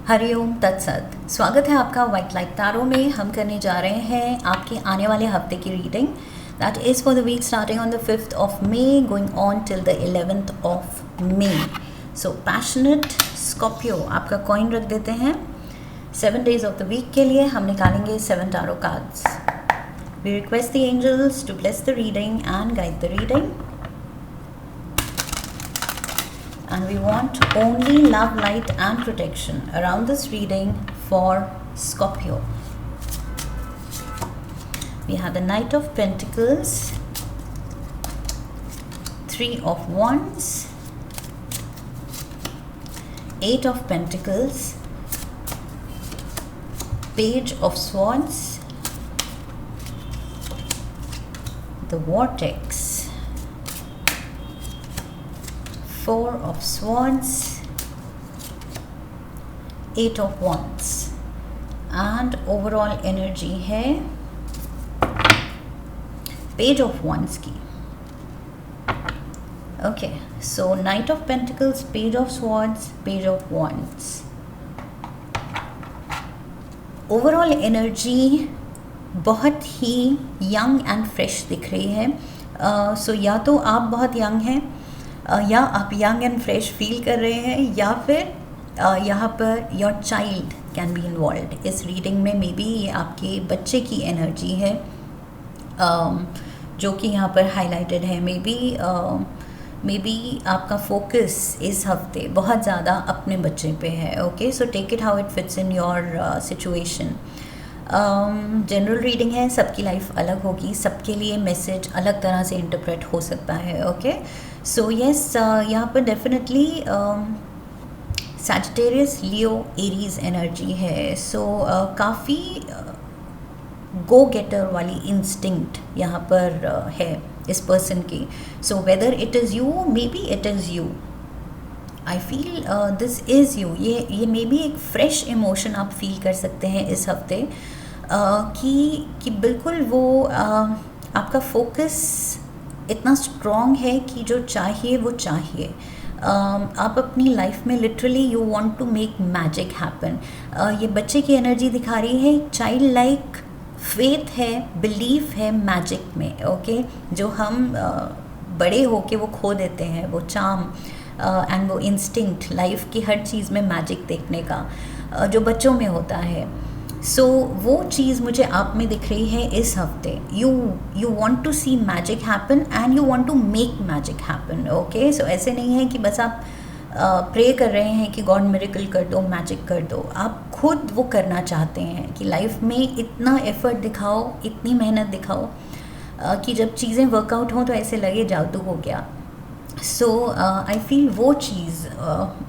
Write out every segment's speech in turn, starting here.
हरिओम तत्सत। स्वागत है आपका वाइट लाइट तारो में। हम करने जा रहे हैं आपके आने वाले हफ्ते की reading. That is for the week starting on the 5th of May going on till the 11th of May। So passionate Scorpio आपका कॉइन रख देते हैं 7 days ऑफ द वीक के लिए। हम निकालेंगे 7 tarot cards. We request the angels to bless the reading and guide the reading. And we want only love, light and protection around this reading for Scorpio. We have the Knight of Pentacles, 3 of Wands, 8 of Pentacles, Page of Swords, the Vortex, 4 of Swords, 8 of Wands, and overall energy है Page of Wands की। Okay, so Knight of Pentacles, Page of Swords, Page of Wands। Overall energy बहुत ही young and fresh दिख रही है। सो या तो आप बहुत यंग हैं, या आप यंग एंड फ्रेश फील कर रहे हैं, या फिर यहाँ per your child can be involve इस रीडिंग में। मे बी ये आपके बच्चे की एनर्जी है जो कि यहाँ पर हाईलाइटेड है। मे बी आपका फोकस इस हफ्ते बहुत ज़्यादा अपने बच्चे पे है। Okay, so take it how it fits in your situation. General reading है, सबकी लाइफ अलग होगी, सबके लिए मैसेज अलग तरह से इंटरप्रेट हो सकता है। ओके, सो यस, यहाँ पर डेफिनेटली सैजिटेरियस, लियो, एरीज एनर्जी है। सो काफ़ी गो गेटर वाली इंस्टिंक्ट यहाँ पर है इस पर्सन की। So whether it is you, may be it is you, I feel this is you. ये मे बी एक फ्रेश इमोशन आप फील कर सकते हैं इस हफ्ते कि बिल्कुल वो आपका फोकस इतना स्ट्रॉन्ग है कि जो चाहिए वो चाहिए। आप अपनी लाइफ में literally you want to make magic happen. ये बच्चे की एनर्जी दिखा रही है, चाइल्ड लाइक फेथ है, बिलीफ है मैजिक में। ओके, जो हम बड़े होके वो खो देते हैं, वो चार्म एंड वो इंस्टिंक्ट लाइफ की हर चीज़ में मैजिक देखने का जो बच्चों में होता है। सो वो चीज़ मुझे आप में दिख रही है इस हफ्ते। You want to see magic happen and you want to make magic happen. Okay, so ऐसे नहीं है कि बस आप प्रे कर रहे हैं कि गॉड मिरेकल कर दो, मैजिक कर दो। आप खुद वो करना चाहते हैं कि लाइफ में इतना एफर्ट दिखाओ, इतनी मेहनत दिखाओ कि जब चीज़ें वर्कआउट हों तो ऐसे लगे जादू हो गया। सो आई फील वो चीज़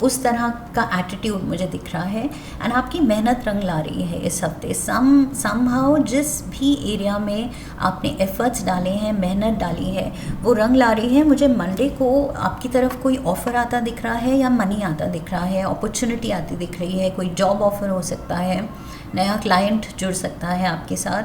उस तरह का एटीट्यूड मुझे दिख रहा है एंड आपकी मेहनत रंग ला रही है इस हफ्ते। समहाउ जिस भी एरिया में आपने एफर्ट्स डाले हैं, मेहनत डाली है, वो रंग ला रही है। मुझे मंडे को आपकी तरफ कोई ऑफ़र आता दिख रहा है या मनी आता दिख रहा है, अपॉर्चुनिटी आती दिख रही है, कोई जॉब ऑफ़र हो सकता है, नया क्लाइंट जुड़ सकता है आपके साथ।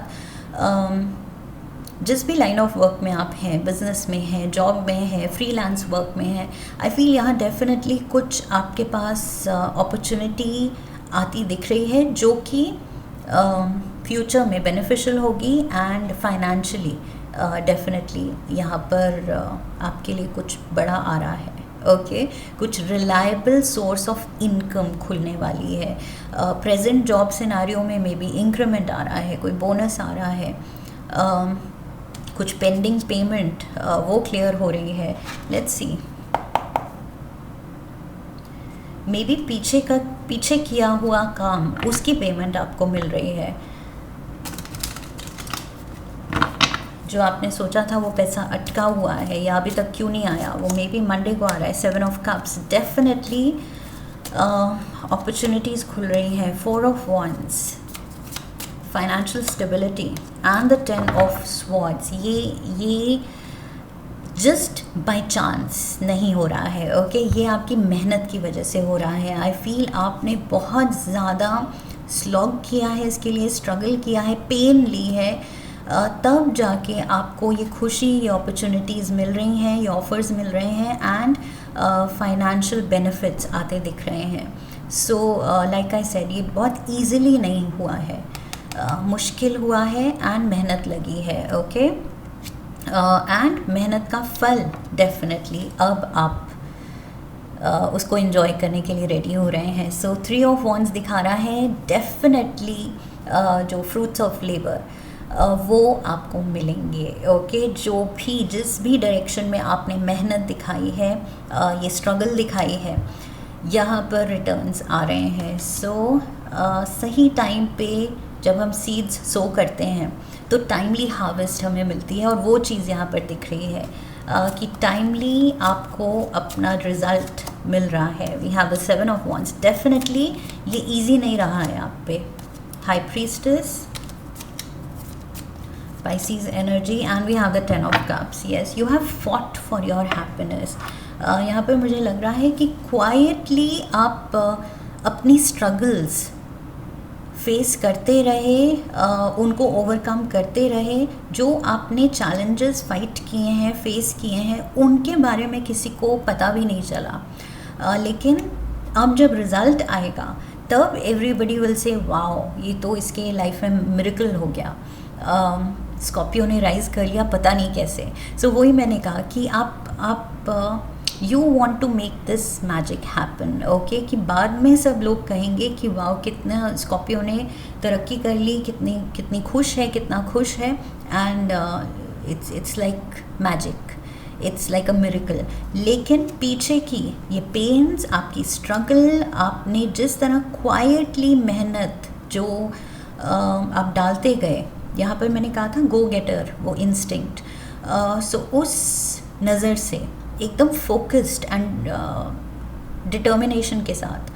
जिस भी लाइन ऑफ वर्क में आप हैं, बिजनेस में हैं, जॉब में हैं, फ्रीलांस वर्क में हैं, आई फील यहाँ डेफिनेटली कुछ आपके पास अपॉर्चुनिटी आती दिख रही है जो कि फ्यूचर में बेनिफिशियल होगी एंड फाइनेंशियली डेफिनेटली यहाँ पर आपके लिए कुछ बड़ा आ रहा है। ओके, कुछ रिलायबल सोर्स ऑफ इनकम खुलने वाली है। प्रेजेंट जॉब सिनारियो में मे बी इंक्रीमेंट आ रहा है, कोई बोनस आ रहा है, कुछ पेंडिंग पेमेंट वो क्लियर हो रही है। लेट्स सी, मे बी पीछे किया हुआ काम उसकी पेमेंट आपको मिल रही है। जो आपने सोचा था वो पैसा अटका हुआ है या अभी तक क्यों नहीं आया, वो मे बी मंडे को आ रहा है। 7 of Cups, डेफिनेटली अपॉर्चुनिटीज़ खुल रही हैं। 4 of Wands, financial stability and the 10 of Swords। ये जस्ट बाय चांस नहीं हो रहा है। ओके, ये आपकी मेहनत की वजह से हो रहा है। आई फील आपने बहुत ज़्यादा स्लॉग किया है इसके लिए, स्ट्रगल किया है, पेन ली है, तब जाके आपको ये खुशी, ये अपॉर्चुनिटीज़ मिल रही हैं, ये ऑफ़र्स मिल रहे हैं एंड फाइनेंशियल बेनिफिट्स आते दिख रहे हैं। सो लाइक आई सेड, ये बहुत ईजिली नहीं हुआ है, मुश्किल हुआ है एंड मेहनत लगी है, ओके। एंड मेहनत का फल डेफिनेटली अब आप उसको एंजॉय करने के लिए रेडी हो रहे हैं। सो 3 ऑफ वॉन्ड्स दिखा रहा है डेफिनेटली जो फ्रूट्स ऑफ लेबर वो आपको मिलेंगे, ओके। जो भी जिस भी डायरेक्शन में आपने मेहनत दिखाई है, ये स्ट्रगल दिखाई है, यहाँ पर रिटर्न्स आ रहे हैं। सो सही टाइम पे जब हम सीड्स सो करते हैं तो टाइमली हार्वेस्ट हमें मिलती है, और वो चीज़ यहाँ पर दिख रही है कि टाइमली आपको अपना रिज़ल्ट मिल रहा है। We have the 7 of wands, definitely ये इजी नहीं रहा है आप पे। High priestess, Pisces energy, and we have the 10 of cups. Yes, you have fought for your happiness. यहाँ पर मुझे लग रहा है कि क्वाइटली आप अपनी स्ट्रगल्स फेस करते रहे, उनको ओवरकम करते रहे। जो आपने चैलेंजेस फाइट किए हैं, फेस किए हैं, उनके बारे में किसी को पता भी नहीं चला, लेकिन अब जब रिज़ल्ट आएगा तब एवरीबडी विल से वाओ, ये तो इसके लाइफ में मिरेकल हो गया, स्कॉर्पियो ने राइज कर लिया पता नहीं कैसे। सो वही मैंने कहा कि आप you want to make this magic happen, okay. कि बाद में सब लोग कहेंगे कि वाओ कितना स्कॉर्पियो ने तरक्की कर ली, कितनी खुश है, कितना खुश है। And it's like magic, it's like a miracle. लेकिन पीछे की ये पेन्स, आपकी स्ट्रगल, आपने जिस तरह क्वाइटली मेहनत जो आप डालते गए, यहाँ पर मैंने कहा था गो गेटर, वो इंस्टिंक्ट। सो उस नज़र से एकदम फोकस्ड एंड डिटर्मिनेशन के साथ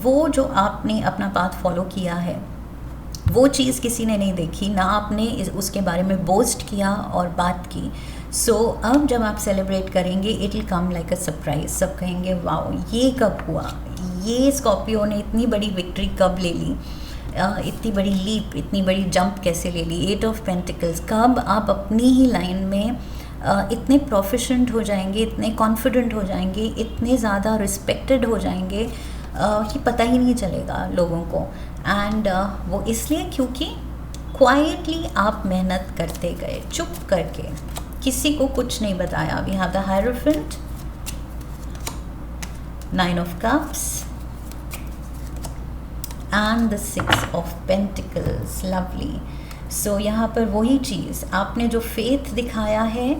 वो जो आपने अपना पाथ फॉलो किया है, वो चीज़ किसी ने नहीं देखी, ना आपने उसके बारे में बोस्ट किया और बात की। सो अब जब आप सेलिब्रेट करेंगे, it will come like a surprise. सब कहेंगे वाओ ये कब हुआ, ये स्कॉर्पियो ने इतनी बड़ी विक्ट्री कब ले ली, इतनी बड़ी लीप, इतनी बड़ी जंप कैसे ले ली। 8 ऑफ पेंटिकल्स, कब आप अपनी ही लाइन में इतने प्रोफिशेंट हो जाएंगे, इतने कॉन्फिडेंट हो जाएंगे, इतने ज़्यादा रिस्पेक्टेड हो जाएंगे कि पता ही नहीं चलेगा लोगों को। एंड वो इसलिए क्योंकि क्वाइटली आप मेहनत करते गए, चुप करके, किसी को कुछ नहीं बताया। We have the hierophant, 9 of cups and the 6 of pentacles. Lovely. So यहाँ पर वही चीज़, आपने जो फेथ दिखाया है,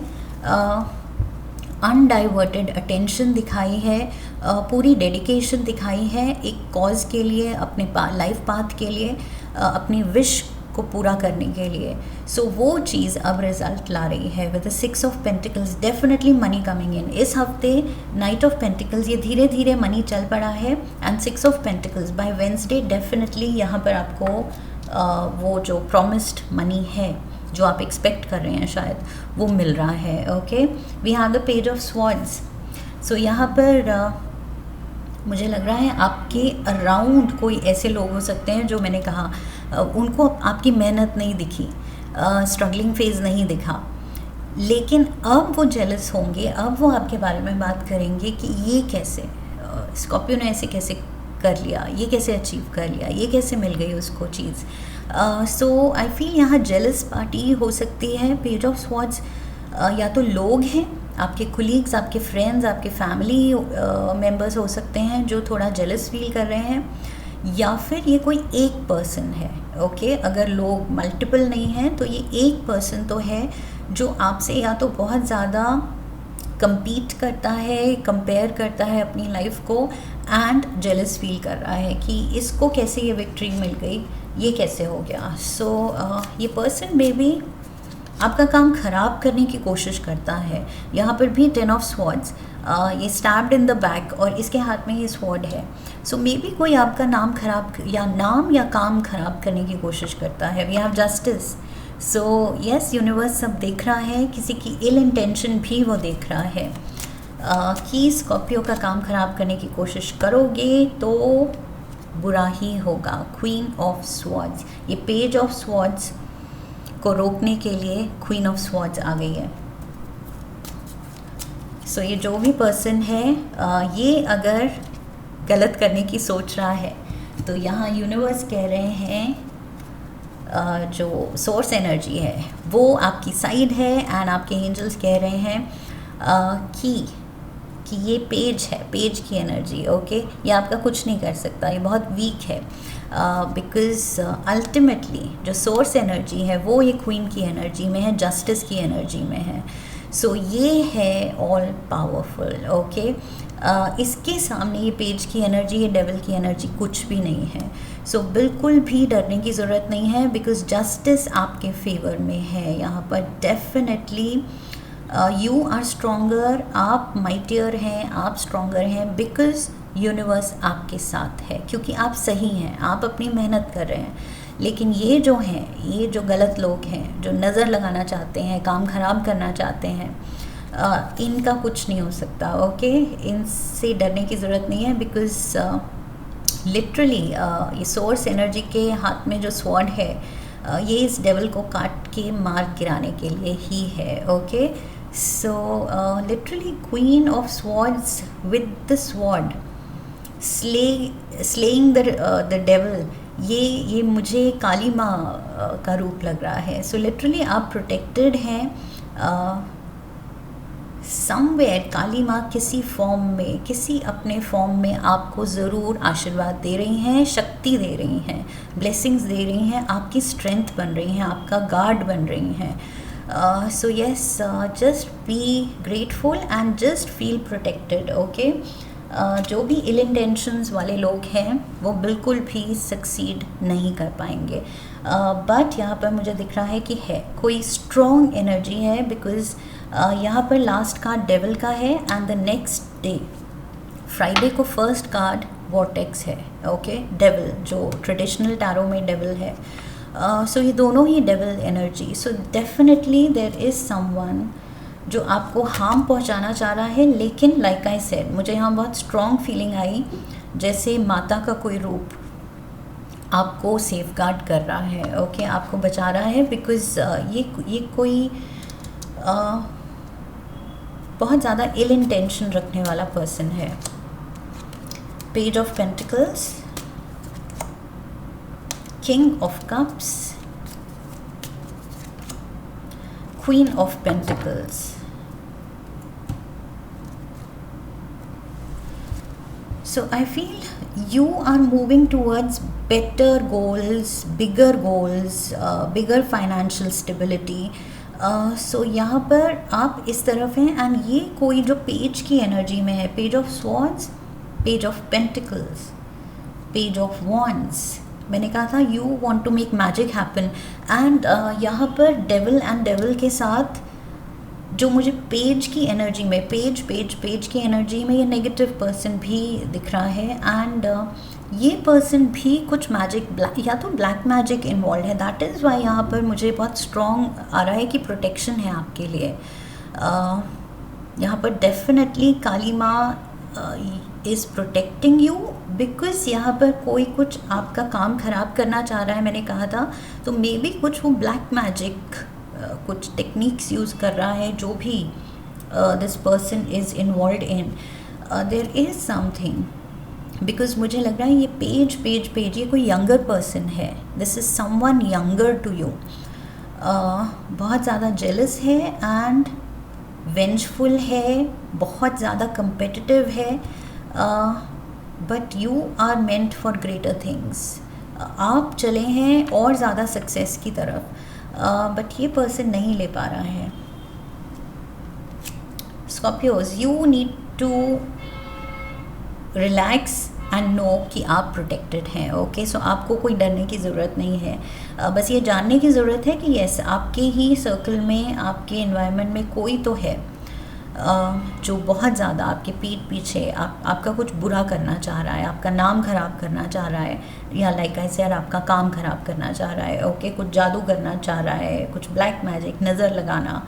अनडाइवर्टेड अटेंशन दिखाई है, पूरी डेडिकेशन दिखाई है एक कॉज के लिए, अपने लाइफ पाथ के लिए, अपनी विश को पूरा करने के लिए। सो वो चीज़ अब रिजल्ट ला रही है with the 6 of pentacles. Definitely money coming in. इस हफ्ते नाइट ऑफ पेंटिकल्स, ये धीरे धीरे मनी चल पड़ा है, and 6 of pentacles by Wednesday definitely यहाँ पर आपको वो जो प्रॉमिस्ड मनी है, जो आप एक्सपेक्ट कर रहे हैं शायद, वो मिल रहा है, okay. We have the page of swords. So यहाँ पर मुझे लग रहा है आपके अराउंड कोई ऐसे लोग हो सकते हैं जो मैंने कहा उनको आपकी मेहनत नहीं दिखी, स्ट्रगलिंग फेज नहीं दिखा, लेकिन अब वो जेलस होंगे, अब वो आपके बारे में बात करेंगे कि ये कैसे स्कॉर्पियो ने ऐसे कैसे कर लिया, ये कैसे अचीव कर लिया, ये कैसे मिल गई उसको चीज़। सो आई फील यहाँ जेलस पार्टी हो सकती है। पेज ऑफ स्वॉर्ड्स या तो लोग हैं, आपके कुलीग्स, आपके फ्रेंड्स, आपके फैमिली मेंबर्स हो सकते हैं जो थोड़ा जेलस फील कर रहे हैं, या फिर ये कोई एक पर्सन है, ओके। अगर लोग मल्टीपल नहीं हैं तो ये एक पर्सन तो है जो आपसे या तो बहुत ज़्यादा compete करता है, कंपेयर करता है अपनी लाइफ को, एंड जेलस फील कर रहा है कि इसको कैसे ये विक्ट्री मिल गई, ये कैसे हो गया। सो ये पर्सन मे बी आपका काम ख़राब करने की कोशिश करता है। यहाँ पर भी 10 ऑफ स्वॉर्ड्स, ये स्टैब्ड इन द बैक और इसके हाथ में ये स्वॉर्ड है। सो मे बी कोई आपका नाम खराब या काम खराब करने की कोशिश करता है। We have justice. So yes, universe सब देख रहा है, किसी की इल इंटेंशन भी वो देख रहा है कि स्कॉर्पियो का काम खराब करने की कोशिश करोगे तो बुरा ही होगा। क्वीन ऑफ स्वॉर्ड्स, ये पेज ऑफ स्वॉर्ड्स को रोकने के लिए क्वीन ऑफ स्वॉर्ड्स आ गई है। सो ये जो भी पर्सन है, ये अगर गलत करने की सोच रहा है, तो यहाँ यूनिवर्स कह रहे हैं जो सोर्स एनर्जी है वो आपकी साइड है, एंड आपके एंजल्स कह रहे हैं कि ये पेज है, पेज की एनर्जी, ओके, ये आपका कुछ नहीं कर सकता, ये बहुत वीक है, बिकॉज अल्टीमेटली जो सोर्स एनर्जी है वो ये क्वीन की एनर्जी में है, जस्टिस की एनर्जी में है। सो ये है ऑल पावरफुल, ओके। इसके सामने ये पेज की एनर्जी, ये डेविल की एनर्जी कुछ भी नहीं है। सो बिल्कुल भी डरने की ज़रूरत नहीं है, बिकॉज जस्टिस आपके फेवर में है यहाँ पर। डेफिनेटली यू आर स्ट्रोंगर, आप माइटियर हैं, आप स्ट्रोंगर हैं, बिकॉज यूनिवर्स आपके साथ है, क्योंकि आप सही हैं, आप अपनी मेहनत कर रहे हैं। लेकिन ये जो हैं, ये जो गलत लोग हैं, जो नज़र लगाना चाहते हैं, काम ख़राब करना चाहते हैं, इनका कुछ नहीं हो सकता, ओके। इनसे डरने की ज़रूरत नहीं है, बिकॉज लिटरली ये सोर्स एनर्जी के हाथ में जो स्वॉर्ड है, ये इस डेविल को काट के मार गिराने के लिए ही है, okay. So literally queen of swords with the sword slaying the devil, ये मुझे काली माँ का रूप लग रहा है। सो लिटरली आप प्रोटेक्टेड हैं समवेयर। काली माँ किसी फॉर्म में, किसी अपने फॉर्म में आपको ज़रूर आशीर्वाद दे रही हैं, शक्ति दे रही हैं, ब्लेसिंग्स दे रही हैं, आपकी स्ट्रेंथ बन रही हैं, आपका गार्ड बन रही हैं। So yes, just be grateful and just feel protected, okay. जो भी इल इंटेंशंस वाले लोग हैं वो बिल्कुल भी सक्सीड नहीं कर पाएंगे, बट यहाँ पर मुझे दिख रहा है कि है कोई स्ट्रॉन्ग एनर्जी है, बिकॉज यहाँ पर लास्ट कार्ड डेविल का है, and the next day Friday को फर्स्ट कार्ड वॉर्टेक्स है, ओके। डेविल जो ट्रेडिशनल टैरो में डेविल है, सो ये दोनों ही devil energy. So definitely there is someone जो आपको हार्म पहुंचाना चाह रहा है, लेकिन लाइक आई सेड, मुझे यहाँ बहुत स्ट्रॉन्ग फीलिंग आई, जैसे माता का कोई रूप आपको सेफ गार्ड कर रहा है, ओके, आपको बचा रहा है, बिकॉज ये कोई बहुत ज़्यादा इल इंटेंशन रखने वाला पर्सन है। Page of pentacles, king of cups, queen of pentacles. So I feel you are moving towards better goals, bigger financial stability. So यहाँ पर आप इस तरफ हैं, एंड ये कोई जो पेज की एनर्जी में है, page of swords, page of pentacles, page of wands, मैंने कहा था you want to make magic happen, and यहाँ पर डेविल एंड डेविल के साथ जो मुझे पेज की एनर्जी में, पेज की एनर्जी में ये नेगेटिव पर्सन भी दिख रहा है, एंड ये पर्सन भी कुछ मैजिक, या तो ब्लैक मैजिक इन्वॉल्व है। दैट इज़ वाई यहाँ पर मुझे बहुत स्ट्रॉन्ग आ रहा है कि प्रोटेक्शन है आपके लिए। यहाँ पर डेफिनेटली काली माँ इज़ प्रोटेक्टिंग यू, बिकॉज यहाँ पर कोई कुछ आपका काम ख़राब करना चाह रहा है, मैंने कहा था, तो मे बी कुछ वो ब्लैक मैजिक कुछ टेक्निक्स यूज़ कर रहा है, जो भी this person is involve in, there is something, because मुझे लग रहा है ये पेज ये कोई यंगर पर्सन है, this is someone younger to you, बहुत ज़्यादा जेलस है एंड वेंजफुल है, बहुत ज़्यादा कंपेटिटिव है, but you are meant for greater things. आप चले हैं और ज़्यादा सक्सेस की तरफ, बट ये पर्सन नहीं ले पा रहा है। Scorpios, you need to relax and know कि आप प्रोटेक्टेड हैं, ओके। सो आपको कोई डरने की ज़रूरत नहीं है, बस ये जानने की ज़रूरत है कि यस, आपके ही सर्कल में, आपके एनवायरनमेंट में कोई तो है जो बहुत ज़्यादा आपके पीठ पीछे आपका कुछ बुरा करना चाह रहा है, आपका नाम ख़राब करना चाह रहा है, या लाइक आई सेड आपका काम ख़राब करना चाह रहा है, ओके, कुछ जादू करना चाह रहा है, कुछ ब्लैक मैजिक, नज़र लगाना।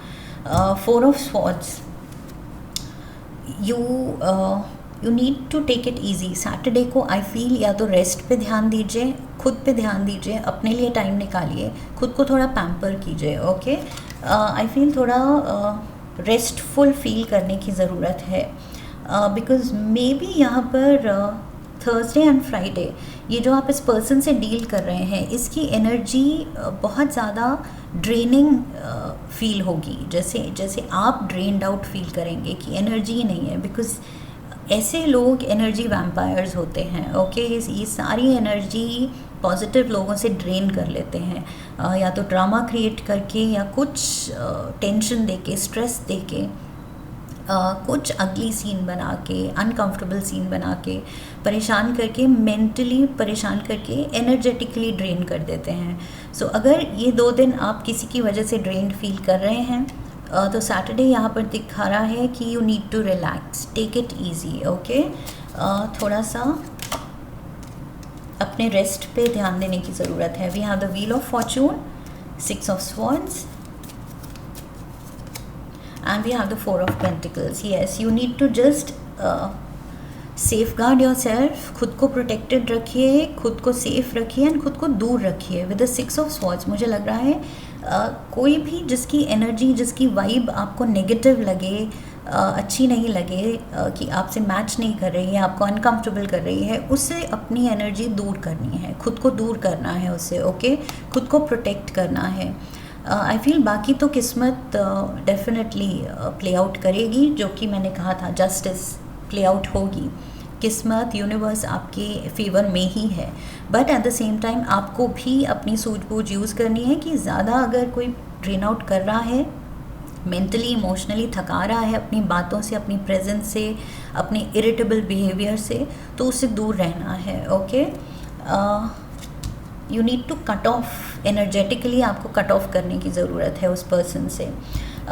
4 of swords, you need to take it easy. Saturday को आई फील या तो रेस्ट पे ध्यान दीजिए, खुद पे ध्यान दीजिए, अपने लिए टाइम निकालिए, खुद को थोड़ा पैम्पर कीजिए, ओके। आई फील थोड़ा रेस्टफुल फील करने की ज़रूरत है, बिकॉज़ मे बी यहाँ पर थर्सडे एंड फ्राइडे, ये जो आप इस पर्सन से डील कर रहे हैं, इसकी एनर्जी बहुत ज़्यादा ड्रेनिंग फील होगी, जैसे जैसे आप ड्रेन्ड आउट फील करेंगे कि एनर्जी ही नहीं है, बिकॉज ऐसे लोग एनर्जी वैम्पायर्स होते हैं। ओके, ये सारी एनर्जी पॉजिटिव लोगों से ड्रेन कर लेते हैं, या तो ड्रामा क्रिएट करके, या कुछ टेंशन देके, स्ट्रेस देके, कुछ अगली सीन बना के, अनकंफर्टेबल सीन बना के, परेशान करके, मेंटली परेशान करके, एनर्जेटिकली ड्रेन कर देते हैं। सो अगर ये 2 दिन आप किसी की वजह से ड्रेन फील कर रहे हैं, तो सैटरडे यहाँ पर दिखा रहा है कि you need to relax, take it easy. Okay, थोड़ा सा अपने रेस्ट पे ध्यान देने की ज़रूरत है। We have the wheel of fortune, 6 of swords, and we have the 4 of pentacles. Yes, you need to just safeguard yourself, खुद को प्रोटेक्टेड रखिए, खुद को सेफ रखिए, एंड खुद को दूर रखिए। विद द 6 ऑफ स्वॉर्ड्स मुझे लग रहा है कोई भी जिसकी एनर्जी, जिसकी वाइब आपको नेगेटिव लगे, अच्छी नहीं लगे, कि आपसे मैच नहीं कर रही है, आपको अनकंफर्टेबल कर रही है, उससे अपनी एनर्जी दूर करनी है, खुद को दूर करना है उससे। ओके, खुद को प्रोटेक्ट करना है। आई फील बाकी तो किस्मत डेफिनेटली प्ले आउट करेगी, जो कि मैंने कहा था, जस्टिस प्ले आउट होगी, किस्मत, यूनिवर्स आपके फेवर में ही है। But at the same time आपको भी अपनी सूझबूझ यूज़ करनी है कि ज़्यादा अगर कोई ड्रेन आउट कर रहा है, मेंटली इमोशनली थका रहा है अपनी बातों से, अपनी प्रेजेंस से, अपने इरिटेबल बिहेवियर से, तो उससे दूर रहना है। Okay, you need to cut off energetically, आपको कट ऑफ करने की ज़रूरत है उस पर्सन से।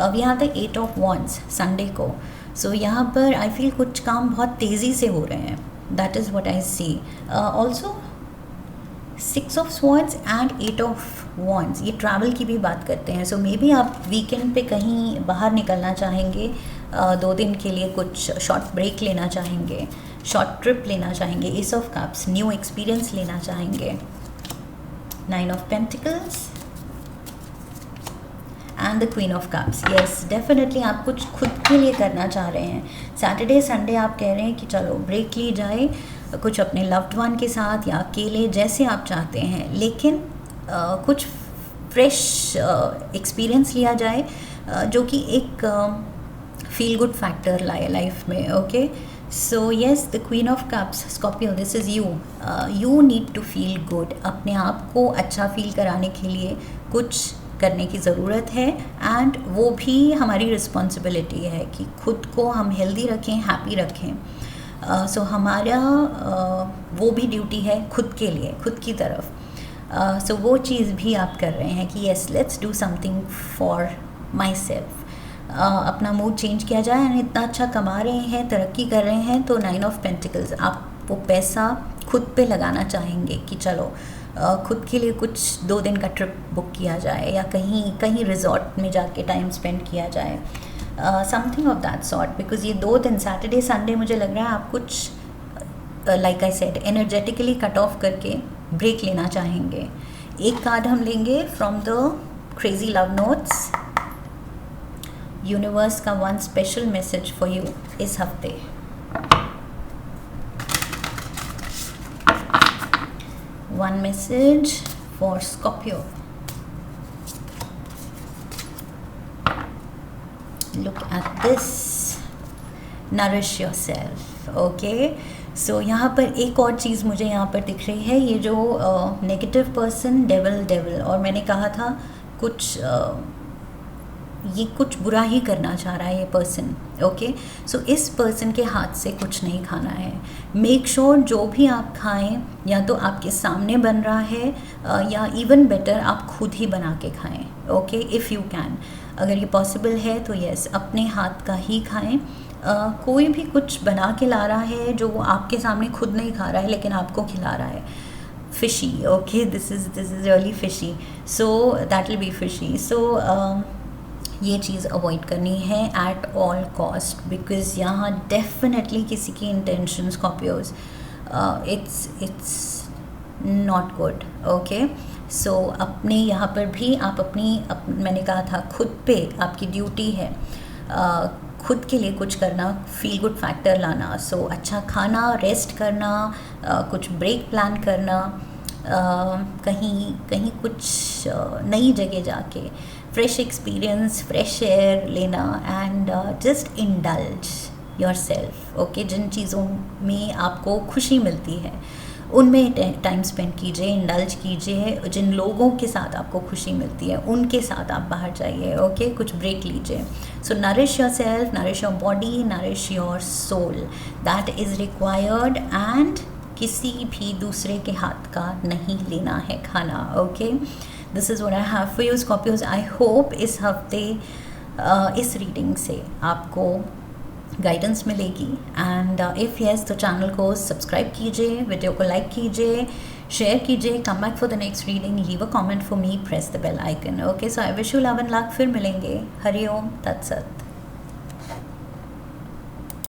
We have the 8 of wands Sunday को। सो यहाँ पर आई फील कुछ काम बहुत तेज़ी से हो रहे हैं, that is what I see. Also 6 of swords and 8 of wands, ये ट्रैवल की भी बात करते हैं। सो मे बी आप वीकेंड पे कहीं बाहर निकलना चाहेंगे, 2 दिन के लिए कुछ शॉर्ट ब्रेक लेना चाहेंगे, शॉर्ट ट्रिप लेना चाहेंगे। S of cups, new experience लेना चाहेंगे। 9 of Pentacles and the Queen of Cups. Yes, definitely आप कुछ खुद के लिए करना चाह रहे हैं। सैटरडे संडे आप कह रहे हैं कि चलो ब्रेक ली जाए, कुछ अपने लव्ड वन के साथ या अकेले, जैसे आप चाहते हैं, लेकिन कुछ फ्रेश एक्सपीरियंस लिया जाए, जो कि एक फील गुड फैक्टर लाए लाइफ में। Okay, so yes, the queen of cups, Scorpio, this is you. You need to feel good, अपने आप को अच्छा फील कराने के लिए कुछ करने की ज़रूरत है, एंड वो भी हमारी रिस्पॉन्सिबिलिटी है कि खुद को हम हेल्दी रखें, हैप्पी रखें। सो हमारा वो भी ड्यूटी है खुद के लिए, खुद की तरफ। सो वो चीज़ भी आप कर रहे हैं कि yes, let's do something for my self. अपना मूड चेंज किया जाए, एंड इतना अच्छा कमा रहे हैं, तरक्की कर रहे हैं, तो 9 ऑफ पेंटिकल्स, आप वो पैसा खुद पे लगाना चाहेंगे कि चलो खुद के लिए कुछ 2 दिन का ट्रिप बुक किया जाए, या कहीं रिजॉर्ट में जाके टाइम स्पेंड किया जाए, something of that sort. Because ये 2 दिन सैटरडे संडे मुझे लग रहा है आप कुछ, like I said, energetically cut off करके ब्रेक लेना चाहेंगे। एक कार्ड हम लेंगे from the crazy love notes. Universe का 1 स्पेशल मैसेज फॉर यू इस हफ्ते। One message for Scorpio. Look at this. Nourish yourself. Okay. So यहाँ पर एक और चीज़ मुझे यहाँ पर दिख रही है, ये जो नेगेटिव पर्सन, डेविल, और मैंने कहा था कुछ ये कुछ बुरा ही करना चाह रहा है ये पर्सन। ओके, सो इस पर्सन के हाथ से कुछ नहीं खाना है। मेक श्योर जो भी आप खाएं, या तो आपके सामने बन रहा है, या इवन बेटर आप खुद ही बना के खाएं। ओके, इफ़ यू कैन, अगर ये पॉसिबल है तो यस, अपने हाथ का ही खाएं। कोई भी कुछ बना के ला रहा है जो वो आपके सामने खुद नहीं खा रहा है, लेकिन आपको खिला रहा है, fishy. Okay, this is really fishy, so that will be fishy. So ये चीज़ अवॉइड करनी है एट ऑल कॉस्ट, बिकॉज यहाँ डेफिनेटली किसी की intention, Scorpios, it's not good. Okay, so अपने यहाँ पर भी आप मैंने कहा था खुद पे आपकी ड्यूटी है खुद के लिए कुछ करना, फील गुड फैक्टर लाना। सो अच्छा खाना, रेस्ट करना, कुछ ब्रेक प्लान करना, कहीं कहीं कुछ नई जगह जाके फ्रेश एक्सपीरियंस, फ्रेश एयर लेना, and just indulge yourself. Okay, जिन चीज़ों में आपको खुशी मिलती है उनमें टाइम स्पेंड कीजिए, इंडल्ज कीजिए। जिन लोगों के साथ आपको खुशी मिलती है उनके साथ आप बाहर जाइए। ओके, कुछ ब्रेक लीजिए। So nourish yourself, nourish your body, nourish your soul, that is required. And किसी भी दूसरे के हाथ का नहीं लेना है खाना। Okay, this is what I have for you Scorpios. I hope इस हफ्ते इस रीडिंग से आपको गाइडेंस मिलेगी। एंड इफ़ यस तो चैनल को सब्सक्राइब कीजिए, वीडियो को लाइक कीजिए, शेयर कीजिए, come back for the next reading, leave a comment for me, press the bell icon. Okay, so I wish you love and luck. फिर मिलेंगे। हरि ओम तत्सत।